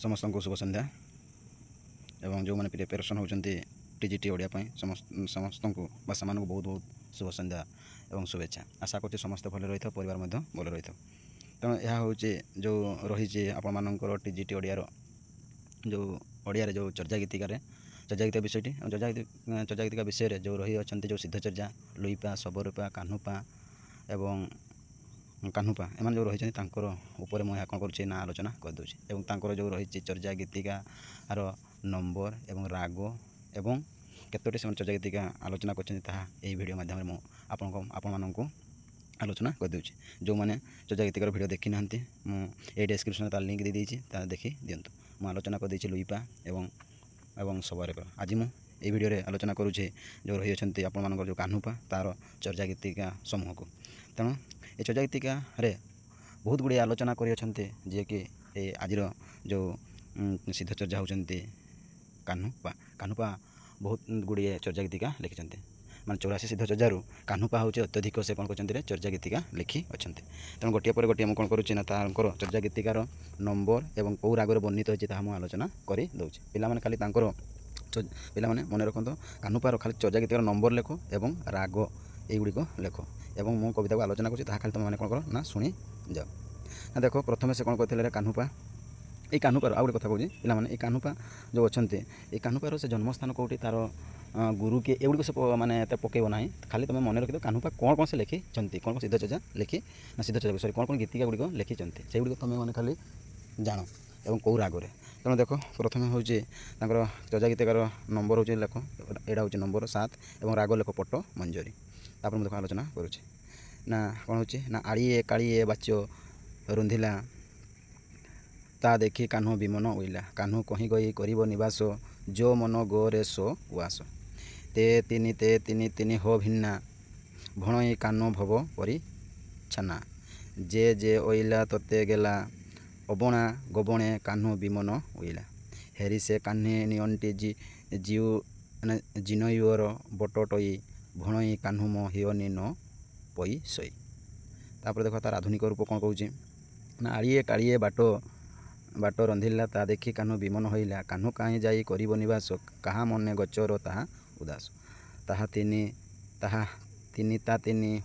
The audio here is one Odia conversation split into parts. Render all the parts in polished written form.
समस्त को शुभ संध्या एवं जो मैंने प्रिपेरेसन होती टीजीटी ओडिया समस्त को बहुत बहुत शुभ संध्या एवं शुभेच्छा। आशा कर समस्त भल रही परिवार भल रही तेणु यह हूँ जो रही आपर टीजीटी ओडियार जो ओडिया जो चर्चा गीतिका विषयटी चर्चा गीतिका विषय जो रही अच्छा जो सिद्धचर्या लुईपा सबरूपा कान्हुपा एवं कान्हुपा एम जो रही उपर मुझे कौन कर आलोचना करदे जो रही चर्चा गीतिकार नंबर एवं राग एवं केतोटी से चर्चा गीतिका आलोचना कर माध्यम आपण आलोचना करदे जो मैंने चर्चा गीतिकार वीडियो देखी ना मुझे डिस्क्रिप्शन तार लिंक दे देती देखी दिंतु मुझे आलोचना कर लुईपा एवं सबरूपा आज मुझे वीडियो आलोचना करुचे जो रही अच्छा आपण जो कान्हुपा तार चर्चा गीतिका समूह को तेणु ये चर्चा गीतिका बहुत गुड़े आलोचना करे कि आज जो सिद्धचर्या होती कान्हुपा बहुत गुड़िए चर्चा गीतिका लिखिं माने 84 सिद्धचर्यारू कान्हुपा हूँ अत्यधिक से कौन कर चर्चा गीतिका लिखि अच्छा तेणु गोटे पर गोटे कौन करुच्ची ना चर्चा गीतिकार नंबर एवं कौ रागर वर्णित होती आलोचना कर दूसरी पिला खाली पिला मन रखु कान्हुपार खाली चर्चा गीतिकार नंबर लेख एवं राग युड़िक लेख एवं मो कविता को आलोचना कर खाली तुम मैंने कौन कर ना शुणी जाओ ना देख प्रथम से कौन करते कान्हुपा ये कान्हुपार आउ गोटे कथा कहूँ पिला ये कान्हुपा जो अच्छा ये कान्हुपार से जन्मस्थान कौटी तार गुरु के एगुड़ी से माने पकेब ना खाली तुम मन रखिद कान्हुपा कौन कौन से लिखी कौन सिद्धचर्या लिखी ना सिद्धचर्या सॉरी कौन कौन गीतिका गुड़िक लिखी से गुड़िक तुम मैंने खाली जान एवं कौ रागरे तेणु देख प्रथम हूँ चर्चा गीतिकार नंबर हूँ लेख यहाँ हूँ नंबर 7 और राग लेख पट मंजरी तापर मुझे देख आलोचना करुचे ना कौन हो ना आड़िए काड़िए बाच्य रुंधिला ता देखी कान्हु विमन उइला कान्हु कहीं गई करिब निवास जो मन गोरे सो उआस ते तिनी हो भिन्ना भणई कान्हु भव परी छाना जे जे ओइला तते गेला अबणा गबणे कान्हु विमन उइला हेरी से कान्हे नियंटी जीव जिनयुर बटटई भणई कान्हु मो हियनी न पई सई तापर देख तार आधुनिक रूप कौन कहूँ ना आड़िए काड़िए बाट रंधिला ता देखी कान्हु विमन होइला कान्हु कहीं जाई करिब निवास कहा मने गचर ताहा उदास ताहा तिनी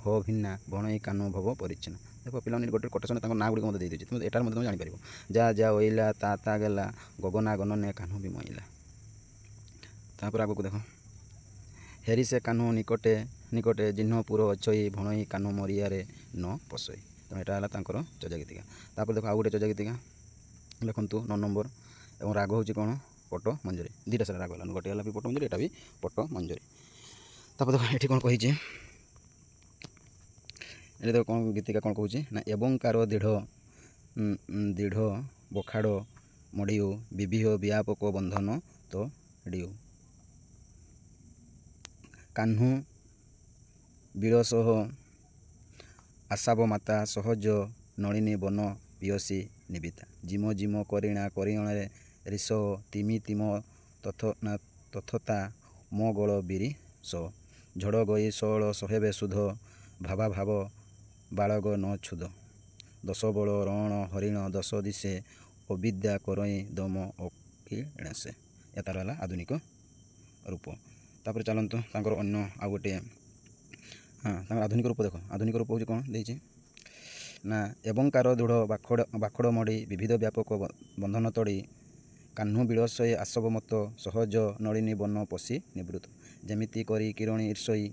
हो भिन्ना भणई कान्हु भव परिच्छिन्न देख पिला गोटे कोटेसन ना गुड़ी मत देती तुम एटार तुम जापर जा जा ओइला ता गेला गगना गणने कान्हु विमइला तापर आगक देख हेरी से कान्हु निकटे जिह्नपुर अछई भणई कान्हु मरियारे न पसई तेणु यहाँ चर्चा गीतिका तापर देख आउ गोटे चर्चा गीतिका लिखु 9 नंबर और राग हूँ कौन पट मंजरी दुटा सारा राग है गोटे भी पट मंजरी एटा भी पट मंजरी तापर देख ये कौन कही देख कौन गीतिका कौन कहूँ ना एवंकार दृढ़ बखाड़ मड़ियो विविह व्यापक बंधन तो डियो कान्हु बिरसह आशाव माता सहज नलिनी बन पियसी निबिता जिम जिम करिणा करिणे ऋष तिमि तिम तथता मो गल बिरी सो झड़ गई षोल सहेबे सुध भावा भाव बालग न छुद 10 बल रण हरिण 10 दिशे अविद्या करई दम अकिणसे या तार है आधुनिक रूप तापर चलतु अन्य आ गोटे हाँ आधुनिक रूप देख आधुनिक रूप हूँ कौन देती ना एवंकार दृढ़ बाखड़ मड़ी विविध व्यापक बंधन तड़ी कान्हु बिलसई आसव मत सहज नलिनी बन पशि निवृत्त जेमिति करी किरणी ईर्षई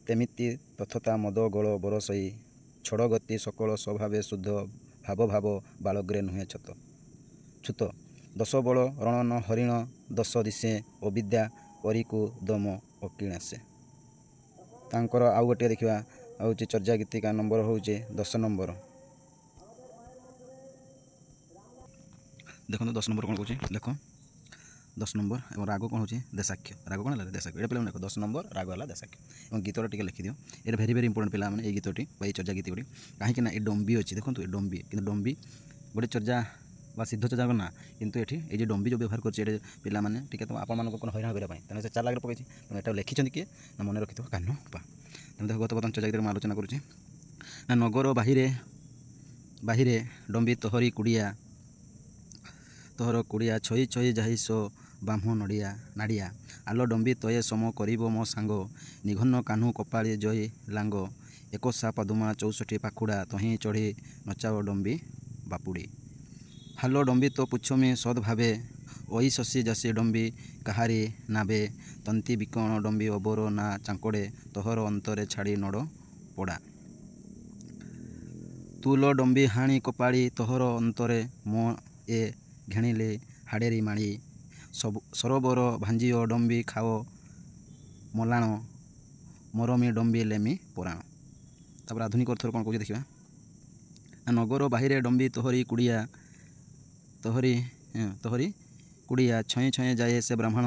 तेमिति तथता मद गल बरसई छड़ गति सकल स्वभावे शुद्ध भाव भाव बालग्रे नुहे छुत 10 बल रण हरिण 10 दिशे अविद्या परिकु दम अकिणासे तांकर आउ गोटे देखा हूँ चर्चा गीतिका नंबर हूँ 10 नंबर देखो 10 नंबर कौन कौन देख 10 नंबर और राग कौन हो देशाख्य राग कौन है देशाख्य ये पे देख 10 नंबर राग है देशाख्य और गीतटा टी लिखिदियो ये भेरी भेरी इंपोर्टेंट पिला मैंने गीतटी चर्चा गीत गुड़ी कहीं ये डम्बी अच्छी देखो ये डम्बी कि डम्बी गोटे चर्चा बा सिद्धचर्या ना कितु ये जो डम्बी जो व्यवहार कर पिला मैंने टी आप हईराण करने तेनाली चार आगे पकई तेनाली यहाँ लिखिं किए ना मन रखि कान्हुपा तेनाली देख गत बर्तमान चर्चा गीत आलोचना करुँचे ना नगर बाहिरे डम्बी तोहरी कुड़िया ତୋହର କୁଡ଼ିଆ ଛଇ ଛଇ ଯାହିସ ବାହ୍ମ ନଡ଼ିଆ ନାଡ଼ିଆ ଆଲ ଡମ୍ବି ତଏ ସମ କରିବ ମୋ ସାଙ୍ଗ ନିଘନ କାହ୍ନୁ କପାଳି ଜଇ ଲାଙ୍ଗ ଏକସା ପଦୁମା 64 ପାଖୁଡ଼ା ତହିଁ ଚଢ଼ି ନଚାଅ ଡମ୍ବି ବାପୁଡ଼ି ହାଲ ଡମ୍ବି ତ ପୁଛମି ସଦ୍ ଭାବେ ଓଇ ଶଶୀ ଯଶୀ ଡମ୍ବି କାହାରି ନାବେ ତନ୍ତି ବିକଣ ଡମ୍ବି ଅବର ନା ଚାଙ୍କଡ଼େ ତୋହର ଅନ୍ତରେ ଛାଡ଼ି ନଡ଼ ପଡ଼ା ତୁଲ ଡମ୍ବି ହାଣି କପାଳି ତୋହର ଅନ୍ତରେ ମୋ ଏ ଘେଣିଲେ ହାଡ଼େରି ମାଳି ସରୋବର ଭାଞ୍ଜିଅ ଡମ୍ବି ଖାଅ ମଲାଣ ମରମି ଡମ୍ବି ଲେମି ପରାଣ। ତାପରେ ଆଧୁନିକ ଅର୍ଥରେ କ'ଣ କହୁଛି ଦେଖିବା। ନଗର ବାହିରେ ଡମ୍ବି ତୋହରି କୁଡ଼ିଆ ତୋହରି କୁଡ଼ିଆ ଛଇଁ ଛଇଁ ଯାଏ ସେ ବ୍ରାହ୍ମଣ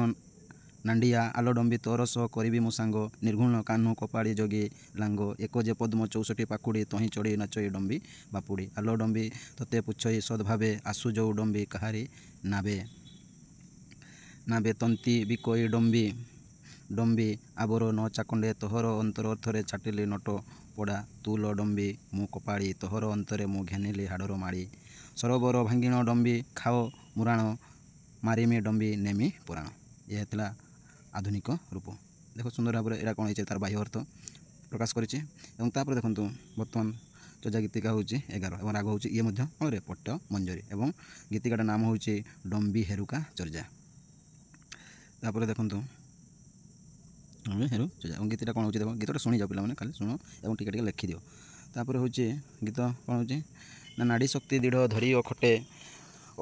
ନାଣ୍ଡିଆ ଆଲ ଡମ୍ବି ତୋର ସହ କରିବି ମୋ ସାଙ୍ଗ ନିର୍ଗୁଣ କାହ୍ନୁ କପାଳି ଯୋଗୀ ଲାଙ୍ଗ ଏକ ଯେ ପଦ୍ମ 64 ପାଖୁଡ଼ି ତହିଁ ଚଢ଼ି ନାଚଇ ଡମ୍ବି ବାପୁଡ଼ି ଆଲ ଡମ୍ବି ତତେ ପୁଛଇ ସଦ୍ ଭାବେ ଆସୁ ଯୋଉ ଡମ୍ବି କାହାରି ନାବେ ତନ୍ତି ବିକୋଇ ଡମ୍ବି ଆବର ନ ଚାକଣ୍ଡେ ତୋହର ଅନ୍ତର ଅର୍ଥରେ ଛାଟିଲି ନଟ ପଡ଼ା ତୁଲ ଡମ୍ବି ମୁଁ କପାଳି ତୋହର ଅନ୍ତରେ ମୁଁ ଘେନିଲି ହାଡ଼ର ମାଳି ସରୋବର ଭାଙ୍ଗିଣ ଡମ୍ବି ଖାଅ ମୁରାଣ ମାରିମି ଡମ୍ବି ନେମି ପୁରାଣ। ଏହା ଥିଲା ଆଧୁନିକ ରୂପ। ଦେଖ ସୁନ୍ଦର ଭାବରେ ଏଇଟା କ'ଣ ହେଇଛି ତାର ବାହ୍ୟ ଅର୍ଥ ପ୍ରକାଶ କରିଛି। ଏବଂ ତାପରେ ଦେଖନ୍ତୁ ବର୍ତ୍ତମାନ ଚର୍ଯା ଗୀତିକା ହେଉଛି 11 ଏବଂ ରାଗ ହେଉଛି ଇଏ ମଧ୍ୟ ରେ ପଟ୍ଟ ମଞ୍ଜରୀ ଏବଂ ଗୀତିକାଟା ନାମ ହେଉଛି ଡମ୍ବି ହେରୁକା ଚର୍ଯା। ତାପରେ ଦେଖନ୍ତୁ ହେରୁ ଚର୍ଯା ଏବଂ ଗୀତଟା କ'ଣ ହେଉଛି ଦେଖ ଗୀତଟା ଶୁଣିଯାଅ ପିଲାମାନେ ଖାଲି ଶୁଣ ଏବଂ ଟିକେ ଟିକେ ଲେଖିଦିଅ। ତାପରେ ହେଉଛି ଗୀତ କ'ଣ ହେଉଛି ନା ନାଡ଼ି ଶକ୍ତି ଦୃଢ଼ ଧରି ଅଖଟେ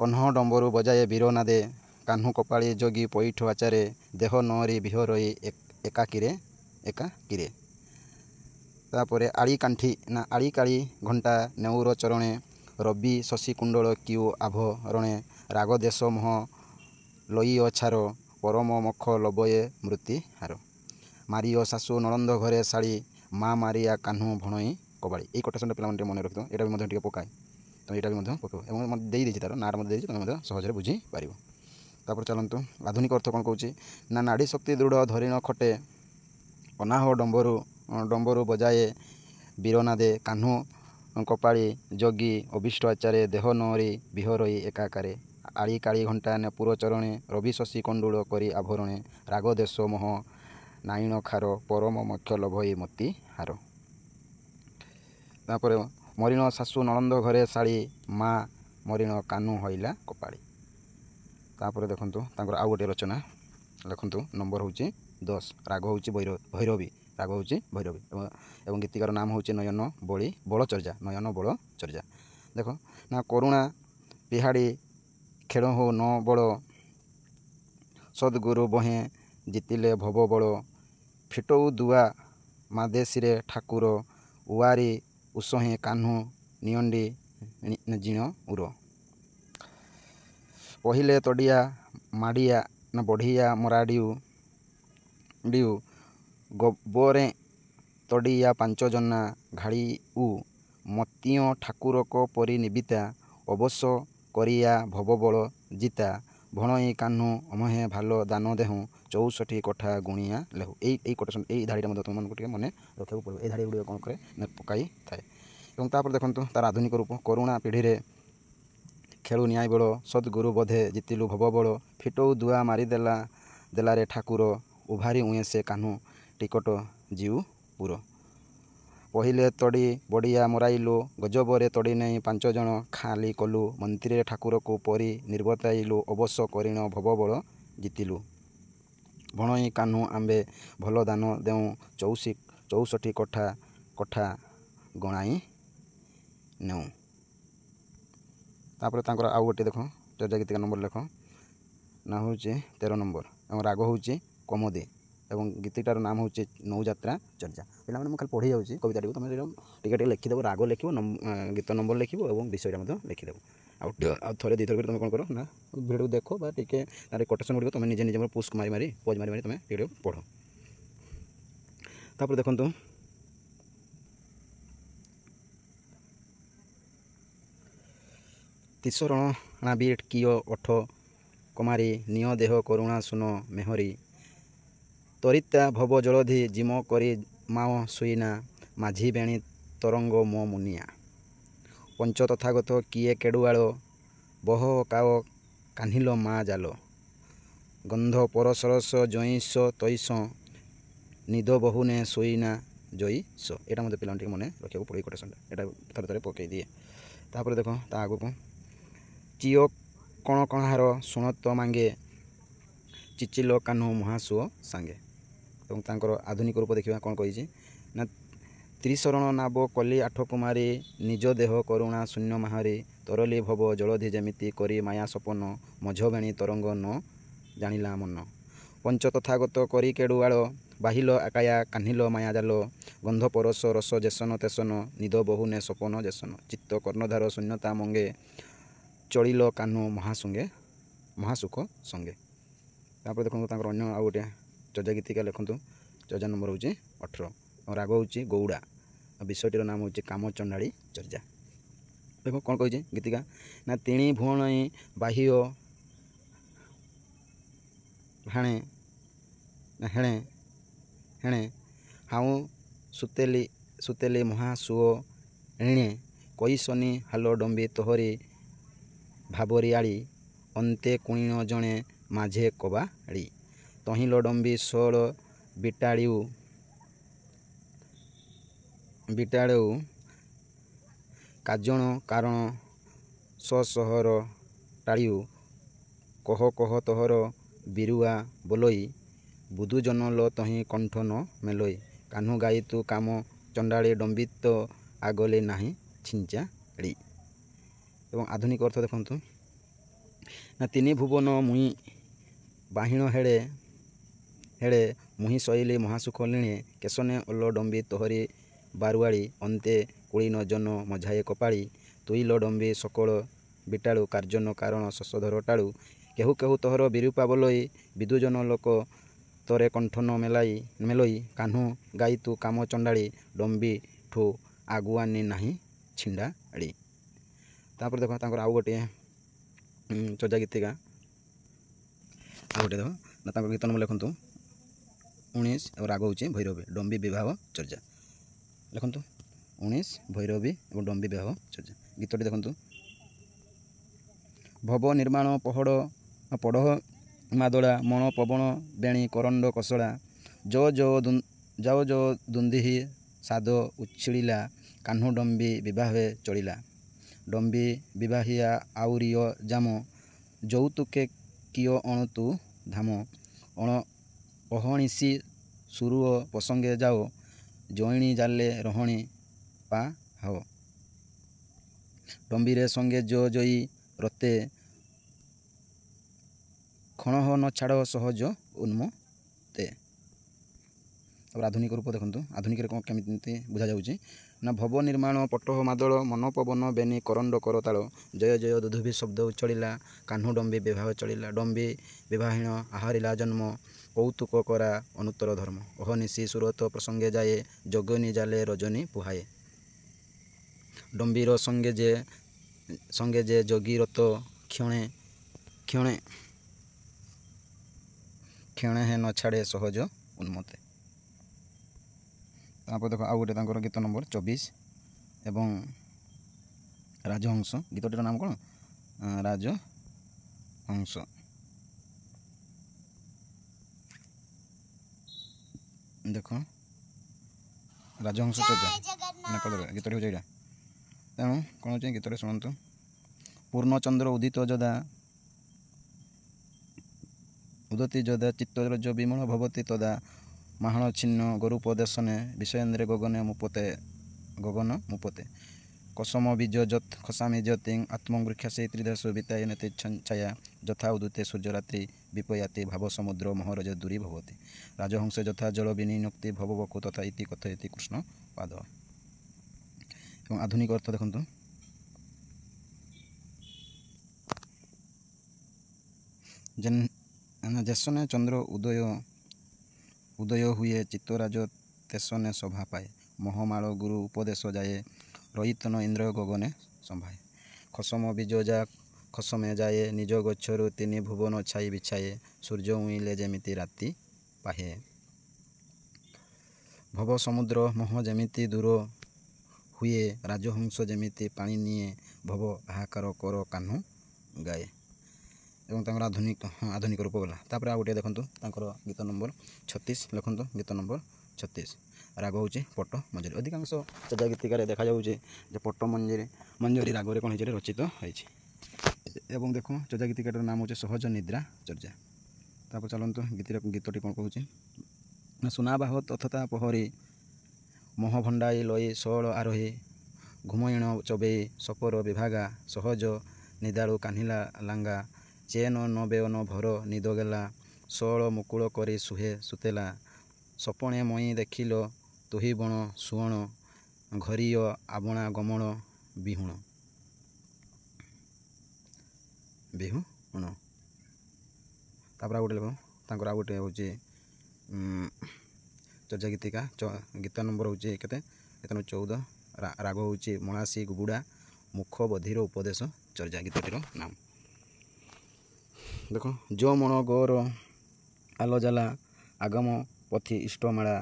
ଅନହ ଡମ୍ବରୁ ବଜାଏ ବୀର ନାଦେ କାହ୍ନୁ କପାଳି ଯୋଗୀ ପଇଠ ଆଚାରେ ଦେହ ନଅରି ବିହ ରହି ଏକାକିରେ। ତାପରେ ଆଳି କାଣ୍ଠି ନା ଆଳି କାଳି ଘଣ୍ଟା ନେଉର ଚରଣେ ରବି ଶଶୀ କୁଣ୍ଡଳ କିଉ ଆଭରଣେ ରାଗ ଦେଶ ମୋହ ଲଇଅ ଛାର ପରମ ମଖ ଲବଏ ମୃତ୍ତି ହାର ମାରିଅ ଶାଶୁ ନଳନ୍ଦ ଘରେ ଶାଳୀ ମା ମାରିଆ କାହ୍ନୁ ଭଣଇ କବାଳି। ଏଇ କୋଟେସନଟା ପିଲାମାନେ ଟିକେ ମନେ ରଖିଥିବ। ଏଇଟା ବି ମଧ୍ୟ ଟିକେ ପକାଏ ତ ଏଇଟା ବି ମଧ୍ୟ ପକାଇବ ଏବଂ ଦେଇଦେଇଛି ତାର ନାଁରେ ମଧ୍ୟ ଦେଇଛି ତୁମେ ମଧ୍ୟ ସହଜରେ ବୁଝିପାରିବ। ତାପରେ ଚାଲନ୍ତୁ ଆଧୁନିକ ଅର୍ଥ କ'ଣ କହୁଛି ନା ନାଡ଼ି ଶକ୍ତି ଦୃଢ଼ ଧରିଣ ଖଟେ ଅନାହ ଡମ୍ବରୁ ବଜାଏ ବୀରନାଦେ କାହ୍ନୁ କପାଳି ଯୋଗୀ ଅଭିଷ୍ଟ ଆଚାରେ ଦେହ ନଅରି ବିହ ରହି ଏକାକାରେ ଆଳି କାଳି ଘଣ୍ଟା ନେପୁର ଚରଣେ ରବି ଶଶୀ କଣ୍ଡୁଳ କରି ଆଭରଣେ ରାଗ ଦେଶ ମୋହ ନାଇଣ ଖାର ପରମ ମକ୍ଷ ଲଭଇ ମୋତି ହାର। ତାପରେ ମରିଣ ଶାଶୁ ନଳନ୍ଦ ଘରେ ଶାଳୀ ମା ମରିଣ କାହ୍ନୁ ହଇଲା କପାଳି। ତାପରେ ଦେଖନ୍ତୁ ତାଙ୍କର ଆଉ ଗୋଟିଏ ରଚନା ଲେଖନ୍ତୁ ନମ୍ବର ହେଉଛି 10 ରାଗ ହେଉଛି ଭୈରବୀ ରାଗ ହେଉଛି ଭୈରବୀ ଏବଂ ଗୀତିକାର ନାମ ହେଉଛି ନୟନ ବଳ ଚର୍ଯା। ଦେଖ ନା କରୁଣା ପିହାଡ଼ି ଖେଳ ହଉ ନ ବଳ ସଦ୍ଗୁରୁ ବହେଁ ଜିତିଲେ ଭବ ବଳ ଫିଟଉ ଦୁଆ ମାଦେଶୀରେ ଠାକୁର ଉଆରି ଉଷହେଁ କାହ୍ନୁ ନିଅଣ୍ଡି ଜିଣ ଉର ପହିଲେ ତଡ଼ିଆ ମାଡ଼ିଆ ନା ବଢ଼ିଆ ମରାଡ଼ିଉ ଗୋବରେ ତଡ଼ିଆ ପାଞ୍ଚ ଜନା ଘାଡ଼ିଉ ମତିୟ ଠାକୁରକ ପରି ନିବିତା ଅବଶ କରିଆ ଭବବଳ ଜିତା ଭଣଇ କାହ୍ନୁ ଅମହେ ଭାଲ ଦାନ ଦେହୁଁ 64 କୋଠା ଗୁଣିଆ ଲେହୁ। ଏଇ କୋଟେସନ ଏଇ ଧାଡ଼ିଟା ମଧ୍ୟ ତୁମମାନଙ୍କୁ ଟିକେ ମନେ ରଖିବାକୁ ପଡ଼ିବ। ଏଇ ଧାଡ଼ି ଗୁଡ଼ିକ କ'ଣ କରେ ନା ପକାଇଥାଏ। ଏବଂ ତାପରେ ଦେଖନ୍ତୁ ତାର ଆଧୁନିକ ରୂପ କରୁଣା ପିଢ଼ିରେ ଖେଳୁ ନ୍ୟାୟ ବଳ ସଦ୍ଗୁରୁ ବୋଧେ ଜିତିଲୁ ଭବ ବଳ ଫିଟଉ ଦୁଆ ଦେଲାରେ ଠାକୁର ଉଭାରି ଉଏଁ ସେ କାହ୍ନୁ ଟିକଟ ଜିଉ ପୁର ପହିଲେ ତଡ଼ି ବଡ଼ିଆ ମରାଇଲୁ ଗଜବରେ ତଡ଼ି ନେଇ 5 ଜଣ ଖାଲି କଲୁ ମନ୍ତ୍ରୀରେ ଠାକୁରକୁ ପରି ନିର୍ବତାଇଲୁ ଅବଶ କରିଣ ଭବ ବଳ ଜିତିଲୁ ଭଣଇ କାହ୍ନୁ ଆମ୍ବେ ଭଲ ଦାନ ଦେଉଁ 64 କୋଠା ଗଣାଇ ନେଉଁ। ତାପରେ ତାଙ୍କର ଆଉ ଗୋଟେ ଦେଖ ଚର୍ଯା ଗୀତିକା ନମ୍ବର ଲେଖ ନା ହେଉଛି 13 ନମ୍ବର ଏବଂ ରାଗ ହେଉଛି କମୋଦି ଏବଂ ଗୀତିଟାର ନାମ ହେଉଛି ନୌଯାତ୍ରା ଚର୍ଯା। ପିଲାମାନେ ମୁଁ ଖାଲି ପଢ଼ି ଯାଉଛି କବିତାଟିକୁ ତୁମେ ଟିକେ ଟିକେ ଲେଖିଦେବ ରାଗ ଲେଖିବ ଗୀତ ନମ୍ବର ଲେଖିବ ଏବଂ ବିଷୟଟା ମଧ୍ୟ ଲେଖିଦେବ। ଆଉ ଥରେ ଦୁଇଥର କରି ତୁମେ କ'ଣ କର ନା ଭିଡ଼ିଓ ଦେଖ ବା ଟିକେ ତାର କୋଟେସନ୍ ଗୁଡ଼ିକ ତୁମେ ନିଜେ ପୁସ୍ ମାରି ପୋଜ୍ ମାରି ତୁମେ ଭିଡ଼ିଓ ପଢ଼। ତାପରେ ଦେଖନ୍ତୁ ତିସରଣ ବିଟ୍ କିଓ ଓଠ କମାରି ନିଅ ଦେହ କରୁଣା ସୁନ ମେହରି ତରିତା ଭବ ଜଳଧି ଜିମ କରି ମାଓ ସୁଇନା ମାଝି ବେଣୀ ତରଙ୍ଗ ମୋ ମୁନିଆ ପଞ୍ଚ ତଥାଗତ କିଏ କେଡ଼ୁଆଳ ବହ କାଓ କାହ୍ନିଲ ମା ଜାଲ ଗନ୍ଧ ପରସରସ ଜଇଁସ ତୈସ ନିଦ ବହୁନେ ଶୋଇନା ଜଇସ। ଏଇଟା ମୋତେ ପିଲାମାନେ ଟିକେ ମନେ ରଖିବାକୁ ପଡ଼ିବ କୋଟେସନ୍ଟା, ଏଇଟା ଥରେ ଥରେ ପକାଇ ଦିଏ। ତାପରେ ଦେଖ ତା ଆଗକୁ ଚିଅ କଣ କଣାହାର ଶୁଣତ ମାଙ୍ଗେ ଚିଚିଲ କାହ୍ନୁ ମହାସୁଅ ସାଙ୍ଗେ। ଏବଂ ତାଙ୍କର ଆଧୁନିକ ରୂପ ଦେଖିବା କ'ଣ କହିଛି ନା ତ୍ରିଶରଣ ନାବ କଲି ଆଠ କୁମାରୀ ନିଜ ଦେହ କରୁଣା ଶୂନ୍ୟ ମାହାରି ତରଲି ଭବ ଜଳଧି ଯେମିତି କରି ମାୟା ସପନ ମଝବେଣୀ ତରଙ୍ଗ ନ ଜାଣିଲା ମନ ପଞ୍ଚ ତଥାଗତ କରି କେଡ଼ୁଆଳ ବାହିଲ ଆକାୟା କାହ୍ନିଲ ମାୟା ଜାଲ ଗନ୍ଧ ପରଶ ରସ ଜେସନ ତେସନ ନିଦ ବହୁନେ ସପନ ଜେସନ ଚିତ୍ତ କର୍ଣ୍ଣଧାର ଶୂନ୍ୟତା ମଙ୍ଗେ ଚଳିଲ କାହ୍ନୁ ମହାସୁଖ ସଙ୍ଗେ। ତାପରେ ଦେଖନ୍ତୁ ତାଙ୍କର ଅନ୍ୟ ଆଉ ଗୋଟେ ଚଜା ଗୀତିକା ଲେଖନ୍ତୁ। ଚଜା ନମ୍ବର ହେଉଛି 18। ରାଗ ହେଉଛି ଗୌଡ଼ା। ବିଷୟଟିର ନାମ ହେଉଛି କାମଚଣ୍ଡାଳୀ ଚର୍ଯା। ଦେଖ କ'ଣ କହିଛି ଗୀତିକା ନା ତିଣି ଭୁଅଣୀ ବାହ୍ୟ ହାଣେ ହେଣେ ହେଣେ ହାଉଁ ସୁତେଲି ମହାସୁଅ ଏଣେ କଇସନି ହାଲ ଡମ୍ବି ତୋହରି ଭାବରିଆଳି ଅନ୍ତେ କୁଣିଣ ଜଣେ ମାଝେ କବାଳି ତହିଁଲ ଡମ୍ବି ଷୋଳ ବିଟାଳେଉ କାଜଣ କାରଣ ସହର ଟାଳିଉ କହ କହ ତୋହର ବିରୁଆ ବୋଲଇ ବୁଧୁ ଜନଲ ତହିଁ କଣ୍ଠ ନ ମେଲଇ କାହ୍ନୁ ଗାଇ ତୁ କାମ ଚଣ୍ଡାଳି ଡମ୍ବିତ ଆଗଲେ ନାହିଁ ଛିଞ୍ଚାଳି। ଏବଂ ଆଧୁନିକ ଅର୍ଥ ଦେଖନ୍ତୁ ନା ତିନି ଭୁବନ ମୁଇଁ ବାହିଣ ହେଡ଼େ ହେଡ଼େ ମୁହିଁ ଶଇଲି ମହାସୁଖ ଲିଣେ କେଶନେ ଅଲ ଡମ୍ବି ତୋହରି ବାରୁଆଳି ଅନ୍ତେ କୁଳିନ ଜନ ମଝାଏ କପାଳି ତୁଇଲ ଡମ୍ବି ସକଳ ବିଟାଳୁ କାର୍ଯ୍ୟନ କାରଣ ଶଶଧର ଟାଳୁ କେହୁ କେହୁ ତୋହର ବିରୂପା ବୋଲଇ ବିଦୁଜନ ଲୋକ ତୋରେ କଣ୍ଠ ନ ମେଲଇ କାହ୍ନୁ ଗାଇ ତୁ କାମ ଚଣ୍ଡାଳି ଡମ୍ବି ଠୁ ଆଗୁଆନି ନାହିଁ ଛିଣ୍ଡାଳି। ତାପରେ ଦେଖ ତାଙ୍କର ଆଉ ଗୋଟିଏ ଚଜା ଗୀତିକା ଆଉ ଗୋଟେ ଦେଖ ନା ତାଙ୍କ ଗୀତ ନମ୍ବର ଲେଖନ୍ତୁ 19 ଏବଂ ରାଗ ହେଉଛି ଭୈରବୀ ଡମ୍ବି ବିବାହ ଚର୍ଯା। ଲେଖନ୍ତୁ 19 ଭୈରବୀ ଏବଂ ଡମ୍ବି ବିବାହ ଚର୍ଯା। ଗୀତଟି ଦେଖନ୍ତୁ ଭବ ନିର୍ମାଣ ପଢ଼ ମାଦଳା ମଣ ପବନ ବେଣୀ କରଣ୍ଡ କଷଳା ଯାଓ ଯ ଦୁନ୍ଦିହି ସାଦ ଉଛିଳିଲା କାହ୍ନୁ ଡମ୍ବି ବିବାହେ ଚଳିଲା ଡମ୍ବି ବିବାହିଆ ଆଉରିୟ ଜାମ ଯୌତୁକେ କିଅ ଅଣତୁ ଧାମ ଅହଣିଷି ସୁରୁଅ ପସଙ୍ଗେ ଯାଅ ଜଇଣି ଜାଲେ ରହଣି ପାହ ଡମ୍ବିରେ ସଙ୍ଗେ ଜଇ ରତେ ଖଣହ ନ ଛାଡ଼ ସହଜ ଉନ୍ମତେ। ତାପରେ ଆଧୁନିକ ରୂପ ଦେଖନ୍ତୁ ଆଧୁନିକରେ କ'ଣ କେମିତି ବୁଝାଯାଉଛି ନା ଭବ ନିର୍ମାଣ ପଟହ ମାଦଳ ମନ ପବନ ବେନି କରଣ୍ଡ କରତାଳ ଜୟ ଜୟ ଦୁଧୁଭି ଶବ୍ଦ ଉଛଳିଲା କାହ୍ନୁ ଡମ୍ବି ବିବାହ ଚଳିଲା ଡମ୍ବି ବିବାହିଣ ଆହାରିଲା ଜନ୍ମ କୌତୁକ କରା ଅନୁତ୍ତର ଧର୍ମ ଅହନିଶି ସୁରତ ପ୍ରସଙ୍ଗେ ଯାଏ ଜଗନି ଜାଲେ ରଜନୀ ପୁହାଏ ଡମ୍ବିର ସଙ୍ଗେ ଯେ ଜଗି ରତ କ୍ଷଣେ ହେ ନ ଛାଡ଼େ ସହଜ ଉନ୍ମତେ। ତାପରେ ଦେଖ ଆଉ ଗୋଟେ ତାଙ୍କର ଗୀତ ନମ୍ବର 24 ଏବଂ ରାଜହଂସ। ଗୀତଟିର ନାମ କ'ଣ ରାଜହଂସ। ଦେଖ ରାଜହଂସ ଚର୍ଯା ଗୀତଟି ହେଉଛି ଏଇଟା। ତେଣୁ କ'ଣ ହେଉଛି ଗୀତଟି ଶୁଣନ୍ତୁ ପୂର୍ଣ୍ଣଚନ୍ଦ୍ର ଉଦତି ଯଦା ଚିତ୍ତରଜ ବିମଳ ଭବତି ତଦା ମାହଣ ଛିନ୍ନ ଗରୁପ ଦେଶନେ ବିଷୟେନ୍ଦ୍ରେ ଗଗନ ମୁପତେ କସମ ବୀଜ ଯତ୍ ଖସାମି ଜ୍ୟୋତିଂ ଆତ୍ମବୃକ୍ଷାସେ ତ୍ରିଦଶ ବିତାୟ ନେତି ଛାୟା ଯଥା ଉଦୁତେ ସୂର୍ଯ୍ୟରାତ୍ରି ବିପୟାତି ଭାବ ସମୁଦ୍ର ମହରଜ ଦୂରୀ ଭବତି ରାଜହଂସ ଯଥା ଜଳ ବିନିନକ୍ତି ଭବବକୁ ତଥା ଇତି କଥୟତି କୃଷ୍ଣ ପାଦ। ଏବଂ ଆଧୁନିକ ଅର୍ଥ ଦେଖନ୍ତୁ ଯେସନେ ଚନ୍ଦ୍ର ଉଦୟ ହୁଏ ଚିତ୍ତରାଜ ତେସନେ ସଭା ପାଏ ମହମାଳ ଗୁରୁ ଉପଦେଶ ଯାଏ ରଇତନ ଇନ୍ଦ୍ର ଗଗନେ ସମ୍ଭାଏ ଖସମ ବୀଜ ଯା ଖସମେ ଯାଏ ନିଜ ଗଛରୁ ତିନି ଭୁବନ ଛାଇ ବିଛାଏ ସୂର୍ଯ୍ୟ ଉଇଁଲେ ଯେମିତି ରାତି ପାହେ ଭବ ସମୁଦ୍ର ମୋହ ଯେମିତି ଦୂର ହୁଏ ରାଜହଂସ ଯେମିତି ପାଣି ନିଏ ଭବ ହାହାକାର କର କାହ୍ନୁ ଗାଏ। ଏବଂ ତାଙ୍କର ଆଧୁନିକ ରୂପ ଗଲା। ତାପରେ ଆଉ ଗୋଟିଏ ଦେଖନ୍ତୁ ତାଙ୍କର ଗୀତ ନମ୍ବର 36 ଲେଖନ୍ତୁ। ଗୀତ ନମ୍ବର 36 ରାଗ ହେଉଛି ପଟ୍ଟ ମଞ୍ଜରୀ। ଅଧିକାଂଶ ଚର୍ଯା ଗୀତିକାରେ ଦେଖାଯାଉଛି ଯେ ପଟ୍ଟ ମଞ୍ଜରୀ ରାଗରେ କ'ଣ ହେଇଛି ରଚିତ ହୋଇଛି। ଏବଂ ଦେଖ ଚର୍ଯା ଗୀତିକାରର ନାମ ହେଉଛି ସହଜ ନିଦ୍ରା ଚର୍ଯା। ତାପରେ ଚାଲନ୍ତୁ ଗୀତଟି କ'ଣ କହୁଛି ନା ସୁନାବାହ ତଥତା ପହରି ମୋହ ଭଣ୍ଡାଇ ଲଇ ଷୋଳ ଆରୋହୀ ଘୁମଇଣ ଚବେଇ ସପର ବିଭାଗା ସହଜ ନିଦାଳୁ କାହ୍ନିଲା ଲାଙ୍ଗା ଚେନ ନ ବେଅନ ଭର ନିଦ ଗେଲା ଷୋଳ ମୁକୁଳ କରି ସୁହେ ସୁତେଲା ସପଣେ ମଇ ଦେଖିଲ ତୁହି ବଣ ସୁଅଣ ଘରିୟ ଆବଣା ଗମଳ ବିହୁଣ। ତାପରେ ଆଉ ଗୋଟେ ଲେଖ ତାଙ୍କର ଆଉ ଗୋଟେ ହେଉଛି ଚର୍ଯା ଗୀତିକା ଗୀତ ନମ୍ବର ହେଉଛି କେତେ 14 ରାଗ ହେଉଛି ମଳାସୀ ଗୁଗୁଡ଼ା ମୁଖ ବଧିର ଉପଦେଶ ଚର୍ଯା ଗୀତଟିର ନାମ। ଦେଖ ଜୋ ମଣ ଗୌର ଆଲଜାଲା ଆଗମ ପଥି ଇଷ୍ଟମାଳା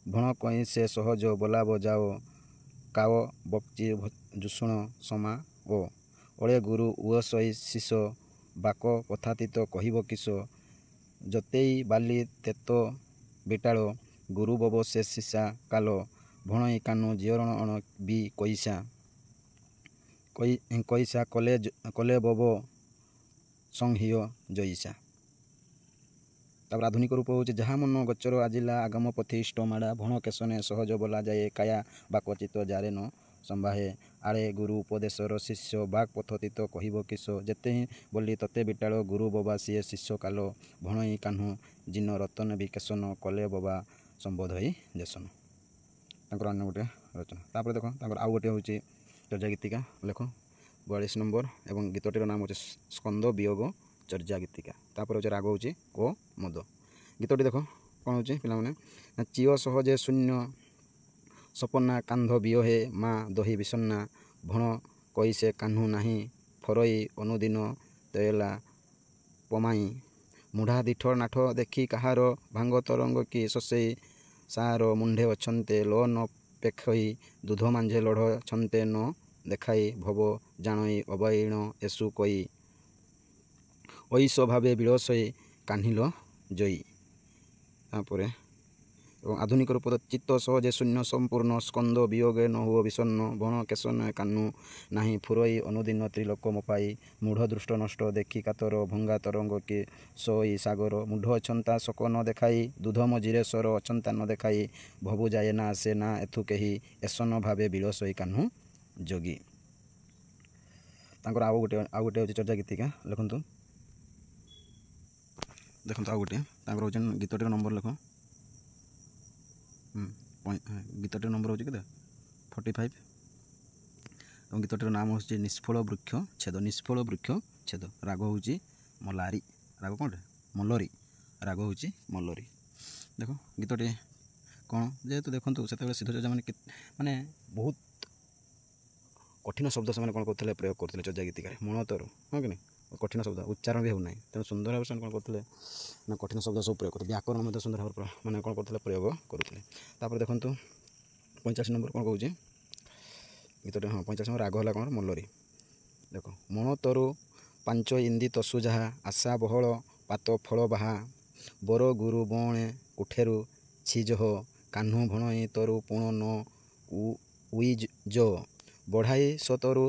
ଭଣ କଇଁ ସେ ସହଜ ବୋଲାବ ଯାଅ କାଓ ବକ୍ଚି ଜୁଷୁଣ ସମା ଓ ଅଳେ ଗୁରୁ ଉଅସଇ ଶିଷ ବାକ ପଥାତୀତ କହିବ କିସ ଜତେଇ ବାଲି ତେତ ବିଟାଳ ଗୁରୁ ବବ ସେ ଶିଷା କାଲ ଭଣଇ କାନୁ ଜିଅରଣ ଅଣ ବି କଇସା କଲେ ବବ ସଂହିୟ ଜଇସା। ତାପରେ ଆଧୁନିକ ରୂପ ହେଉଛି ଯାହା ମନ ଗଚର ଆଜିଲା ଆଗମ ପଥି ଇଷ୍ଟ ମାଡ଼ା ଭଣ କେଶନେ ସହଜ ବୋଲା ଯାଏ କାୟା ବାକଚିତ ଜାରେ ନ ସମ୍ବାହେ ଆଳେ ଗୁରୁ ଉପଦେଶର ଶିଷ୍ୟ ବାକ୍ ପଥତୀତ କହିବ କିସ ଯେତେ ବୋଲି ତତେ ବିଟାଳ ଗୁରୁ ବବା ସିଏ ଶିଷ୍ୟ କାଲ ଭଣଇ କାହ୍ନୁ ଜିନ ରତନ ବି କେଶନ କଲେ ବବା ସମ୍ବୋଧଇ ଦେଶନ। ତାଙ୍କର ଅନ୍ୟ ଗୋଟେ ରଚନା। ତାପରେ ଦେଖ ତାଙ୍କର ଆଉ ଗୋଟେ ହେଉଛି ଚର୍ଯା ଗୀତିକା ଲେଖ 42 ନମ୍ବର ଏବଂ ଗୀତଟିର ନାମ ହେଉଛି ସ୍କନ୍ଦ ବିୟୋଗ ଚର୍ଯା ଗୀତିକା। ତାପରେ ହେଉଛି ରାଗ ହେଉଛି ଓ ମଦ। ଗୀତଟି ଦେଖ କ'ଣ ହେଉଛି ପିଲାମାନେ ନା ଚିଅ ସହଜେ ଶୂନ୍ୟ ସପନା କାନ୍ଧ ବିୟୋହେ ମା ଦହି ବିଷନ୍ନା ଭଣ କଇସେ କାହ୍ନୁ ନାହିଁ ଫରଇ ଅନୁଦିନ ତୟଲା ପମାଇ ମୁଢ଼ା ଦିଠ ନାଠ ଦେଖି କାହାର ଭାଙ୍ଗ ତରଙ୍ଗ କି ଶଶେଇ ସାର ମୁଣ୍ଡେ ଅଛନ୍ତେ ଲ ନ ପେଖଇ ଦୁଧ ମାଞ୍ଝେ ଲଢ଼ ଛନ୍ତେ ନ ଦେଖାଇ ଭବ ଜାଣଇ ଅବାଇଣ ଏସୁ କଇ ଐଶ ଭାବେ ବିଳସଇ କାହ୍ନିଲ ଜଇ। ତାପରେ ଏବଂ ଆଧୁନିକ ରୂପ ଚିତ୍ତ ସହଜେ ଶୂନ୍ୟ ସମ୍ପୂର୍ଣ୍ଣ ସ୍କନ୍ଦ ବିୟୋଗେ ନ ହୁଅ ବିଷନ୍ନ ବଣ କେଶନ କାହ୍ନୁ ନାହିଁ ଫୁରଇ ଅନୁଦିନ ତ୍ରିଲୋକ ମପାଇ ମୂଢ଼ ଦୃଷ୍ଟ ନଷ୍ଟ ଦେଖି କାତର ଭଙ୍ଗା ତରଙ୍ଗ କି ସଇ ସାଗର ମୂଢ଼ ଅଛନ୍ତା ଶୋକ ନ ଦେଖାଇ ଦୁଧ ମଝିରେ ସ୍ୱର ଅଛନ୍ତା ନ ଦେଖାଇ ଭବୁ ଯାଏ ନା ସେ ନା ଏଥୁ କେହି ଏସନ ଭାବେ ବିଳସଇ କାହ୍ନୁ ଯୋଗୀ। ତାଙ୍କର ଆଉ ଗୋଟେ ହେଉଛି ଚର୍ଯା ଗୀତିକା ଲେଖନ୍ତୁ। ଦେଖନ୍ତୁ ଆଉ ଗୋଟେ ତାଙ୍କର ହେଉଛି ଗୀତଟିର ନମ୍ବର ଲେଖ ଗୀତଟିର ନମ୍ବର ହେଉଛି କେତେ 45 ଏବଂ ଗୀତଟିର ନାମ ହେଉଛି ନିଷ୍ଫଳ ବୃକ୍ଷ ଛେଦ। ନିଷ୍ଫଳ ବୃକ୍ଷ ଛେଦ ରାଗ ହେଉଛି ମଲାରୀ। ରାଗ କ'ଣଟେ ମଲ୍ଲରୀ। ରାଗ ହେଉଛି ମଲ୍ଲରୀ। ଦେଖ ଗୀତଟି କ'ଣ ଯେହେତୁ ଦେଖନ୍ତୁ ସେତେବେଳେ ସିଦ୍ଧ ଚର୍ଯା ମାନେ ବହୁତ କଠିନ ଶବ୍ଦ ସେମାନେ କ'ଣ କରୁଥିଲେ ପ୍ରୟୋଗ କରୁଥିଲେ ଚର୍ଯା ଗୀତିକାରେ ମଣତରୁ ହଁ କି ନାହିଁ କଠିନ ଶବ୍ଦ ଉଚ୍ଚାରଣ ବି ହେଉନାହିଁ ତେଣୁ ସୁନ୍ଦର ଭାବରେ ସେମାନେ କ'ଣ କରୁଥିଲେ ନା କଠିନ ଶବ୍ଦ ସବୁ ପ୍ରୟୋଗ କରୁଥିଲେ ବ୍ୟାକରଣ ମଧ୍ୟ ସୁନ୍ଦର ଭାବରେ ମାନେ କ'ଣ କରୁଥିଲେ ପ୍ରୟୋଗ କରୁଥିଲେ। ତାପରେ ଦେଖନ୍ତୁ 45 ନମ୍ବର କ'ଣ କହୁଛି ଗୀତଟି 45 ନମ୍ବର ରାଗ ହେଲା କ'ଣ ମଲ୍ଲରୀ। ଦେଖ ମଣତରୁ ପାଞ୍ଚ ଇନ୍ଦି ତସୁ ଯାହା ଆଶା ବହଳ ପାତ ଫଳ ବାହା ବର ଗୁରୁ ବଣେ ଉଠେରୁ ଛିଜହ କାହ୍ନୁ ଭଣଇ ତରୁ ପୁଣ ନ ଉଇ ଜ ବଢ଼ାଇ ସତରୁ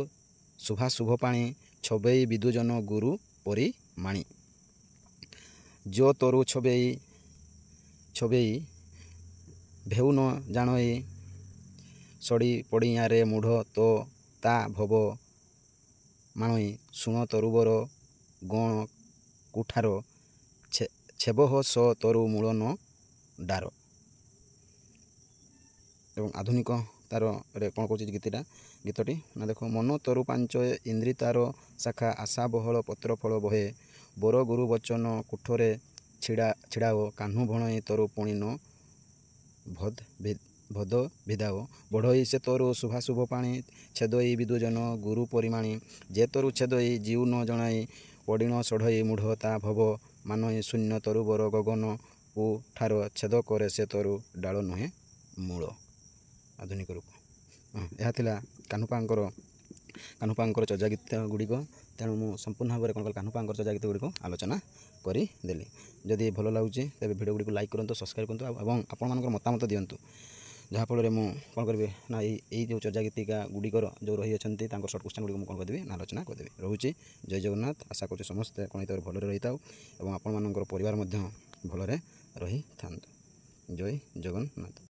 ଶୁଭ ପାଣି ଛବେଇ ବିଦୁଜନ ଗୁରୁ ପରି ମାଣି ଜୋ ତରୁ ଛବେଇ ଭେଉ ନ ଜାଣଇ ସଡ଼ି ପଡ଼ିଆରେ ମୂଢ଼ ତ ତା ଭବ ମାଣଇ ଶୁଣ ତରୁବର ଗଣ କୁଠାର ଛେବହ ସ ତରୁ ମୂଳ ନ ଡାର। ଏବଂ ଆଧୁନିକ ତାରରେ କ'ଣ କହୁଛି ଗୀତଟି ନା ଦେଖ ମନ ତରୁ ପାଞ୍ଚ ଇନ୍ଦ୍ରି ତାର ଶାଖା ଆଶା ବହଳ ପତ୍ର ଫଳ ବହେ ବର ଗୁରୁ ବଚନ କୁଠରେ ଛିଡ଼ାଅ କାହ୍ନୁ ଭଣଇ ତରୁ ପୁଣି ନ ଭଦ ଭିଦାଅ ବଢ଼ଇ ସେ ତରୁ ଶୁଭ ପାଣି ଛେଦଇ ବିଦୁଜନ ଗୁରୁ ପରିମାଣି ଯେ ତରୁ ଛେଦଇ ଜିଉ ନ ଜଣାଇ ପଡ଼ିଣ ସଢ଼ଇ ମୂଢ଼ ତା ଭବ ମାନଇ ଶୂନ୍ୟ ତରୁବର ଗଗନ କୁ ଠାର ଛେଦ କରେ ସେ ତରୁ ଡାଳ ନୁହେଁ ମୂଳ। ଆଧୁନିକ ରୂପ ଏହା ଥିଲା କାହ୍ନୁପାଙ୍କର କାହ୍ନୁପାଙ୍କର ଚର୍ଯା ଗୀତ ଗୁଡ଼ିକ। ତେଣୁ ମୁଁ ସମ୍ପୂର୍ଣ୍ଣ ଭାବରେ କ'ଣ କଲି କାହ୍ନୁପାଙ୍କର ଚର୍ଯା ଗୀତ ଗୁଡ଼ିକୁ ଆଲୋଚନା କରିଦେଲି। ଯଦି ଭଲ ଲାଗୁଛି ତେବେ ଭିଡ଼ିଓ ଗୁଡ଼ିକୁ ଲାଇକ୍ କରନ୍ତୁ, ସବସ୍କ୍ରାଇବ୍ କରନ୍ତୁ ଏବଂ ଆପଣମାନଙ୍କର ମତାମତ ଦିଅନ୍ତୁ। ଯାହାଫଳରେ ମୁଁ କ'ଣ କରିବି ନା ଏଇ ଯେଉଁ ଚର୍ଯା ଗୀତିକା ଗୁଡ଼ିକର ଯେଉଁ ରହିଅଛନ୍ତି ତାଙ୍କର ସର୍ଟ କ୍ୱେଶ୍ଚନ୍ ଗୁଡ଼ିକୁ ମୁଁ କ'ଣ କରିଦେବି ନା ଆଲୋଚନା କରିଦେବି। ରହୁଛି ଜୟ ଜଗନ୍ନାଥ। ଆଶା କରୁଛି ସମସ୍ତେ କ'ଣ ହେଇଥାଉ ଭଲରେ ରହିଥାଉ ଏବଂ ଆପଣମାନଙ୍କର ପରିବାର ମଧ୍ୟ ଭଲରେ ରହିଥାନ୍ତୁ। ଜୟ ଜଗନ୍ନାଥ।